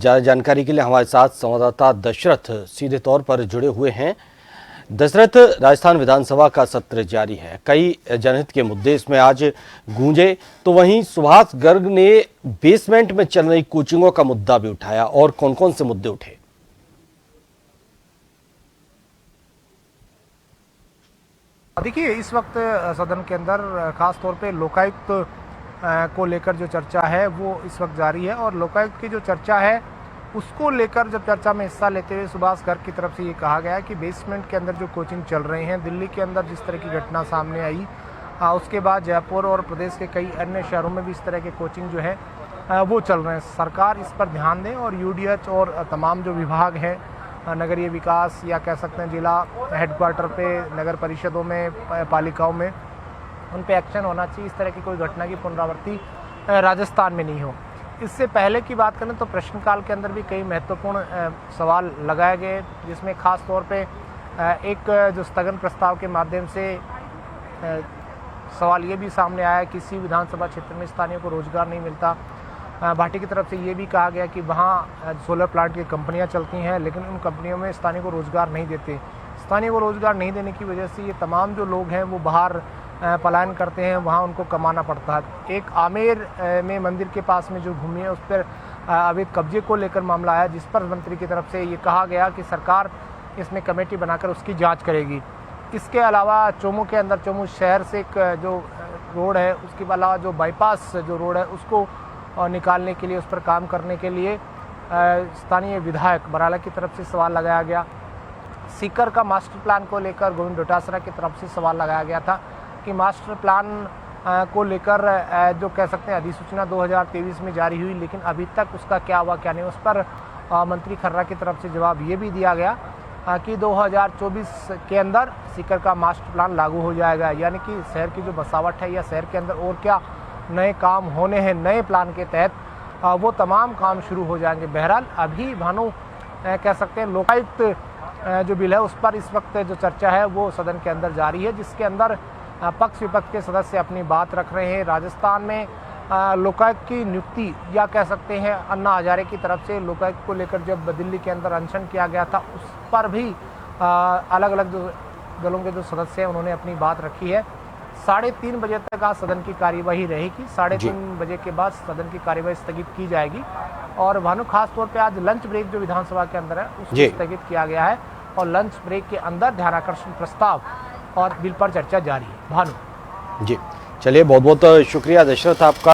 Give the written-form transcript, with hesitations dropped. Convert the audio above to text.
ज्यादा जानकारी के लिए हमारे साथ संवाददाता दशरथ सीधे तौर पर जुड़े हुए हैं। दशरथ, राजस्थान विधानसभा का सत्र जारी है, कई जनहित के मुद्दे इसमें आज गूंजे, तो वहीं सुभाष गर्ग ने बेसमेंट में चल रही कोचिंगों का मुद्दा भी उठाया। और कौन कौन से मुद्दे उठे? देखिए, इस वक्त सदन के अंदर खास तौर पे लोकायुक्त को लेकर जो चर्चा है वो इस वक्त जारी है। और लोकायुक्त की जो चर्चा है उसको लेकर जब चर्चा में हिस्सा लेते हुए सुभाष गर्ग की तरफ से ये कहा गया कि बेसमेंट के अंदर जो कोचिंग चल रहे हैं, दिल्ली के अंदर जिस तरह की घटना सामने आई, उसके बाद जयपुर और प्रदेश के कई अन्य शहरों में भी इस तरह के कोचिंग जो है वो चल रहे हैं। सरकार इस पर ध्यान दें और यूडीएच और तमाम जो विभाग हैं, नगरीय विकास या कह सकते हैं जिला हेडक्वार्टर पे, नगर परिषदों में, पालिकाओं में, उन पे एक्शन होना चाहिए। इस तरह की कोई घटना की पुनरावृत्ति राजस्थान में नहीं हो। इससे पहले की बात करें तो प्रश्नकाल के अंदर भी कई महत्वपूर्ण सवाल लगाए गए, जिसमें खास तौर पे एक जो स्थगन प्रस्ताव के माध्यम से सवाल ये भी सामने आया कि किसी विधानसभा क्षेत्र में स्थानीय को रोजगार नहीं मिलता। भाटी की तरफ से ये भी कहा गया कि वहाँ सोलर प्लांट की कंपनियाँ चलती हैं, लेकिन उन कंपनियों में स्थानीय को रोजगार नहीं देते। स्थानीय को रोजगार नहीं देने की वजह से ये तमाम जो लोग हैं वो बाहर पलायन करते हैं, वहाँ उनको कमाना पड़ता है। एक आमेर में मंदिर के पास में जो भूमि है उस पर अवैध कब्जे को लेकर मामला आया, जिस पर मंत्री की तरफ से ये कहा गया कि सरकार इसमें कमेटी बनाकर उसकी जांच करेगी। इसके अलावा चोमू के अंदर, चोमू शहर से एक जो रोड है, उसके अलावा जो बाईपास जो रोड है उसको निकालने के लिए, उस पर काम करने के लिए स्थानीय विधायक बराला की तरफ से सवाल लगाया गया। सीकर का मास्टर प्लान को लेकर गोविंद डोटासरा की तरफ से सवाल लगाया गया था कि मास्टर प्लान को लेकर जो कह सकते हैं अधिसूचना 2023 में जारी हुई, लेकिन अभी तक उसका क्या हुआ क्या नहीं, उस पर मंत्री खर्रा की तरफ से जवाब ये भी दिया गया कि 2024 के अंदर सीकर का मास्टर प्लान लागू हो जाएगा। यानी कि शहर की जो बसावट है या शहर के अंदर और क्या नए काम होने हैं नए प्लान के तहत, वो तमाम काम शुरू हो जाएंगे। बहरहाल अभी भानु कह सकते हैं लोकायुक्त जो बिल है उस पर इस वक्त जो चर्चा है वो सदन के अंदर जारी है, जिसके अंदर पक्ष विपक्ष के सदस्य अपनी बात रख रहे हैं। राजस्थान में लोकायुक्त की नियुक्ति या कह सकते हैं अन्ना हजारे की तरफ से लोकायुक्त को लेकर जब दिल्ली के अंदर अनशन किया गया था, उस पर भी अलग अलग जो दलों के जो सदस्य हैं उन्होंने अपनी बात रखी है। 3:30 बजे तक आज सदन की कार्यवाही रहेगी। 3:30 बजे के बाद सदन की कार्यवाही स्थगित की जाएगी। और भानु, खास तौर पे आज लंच ब्रेक जो विधानसभा के अंदर है उसको स्थगित किया गया है और लंच ब्रेक के अंदर ध्यानाकर्षण प्रस्ताव और बिल पर चर्चा जारी है। भानु जी, चलिए, बहुत बहुत शुक्रिया दशरथ आपका।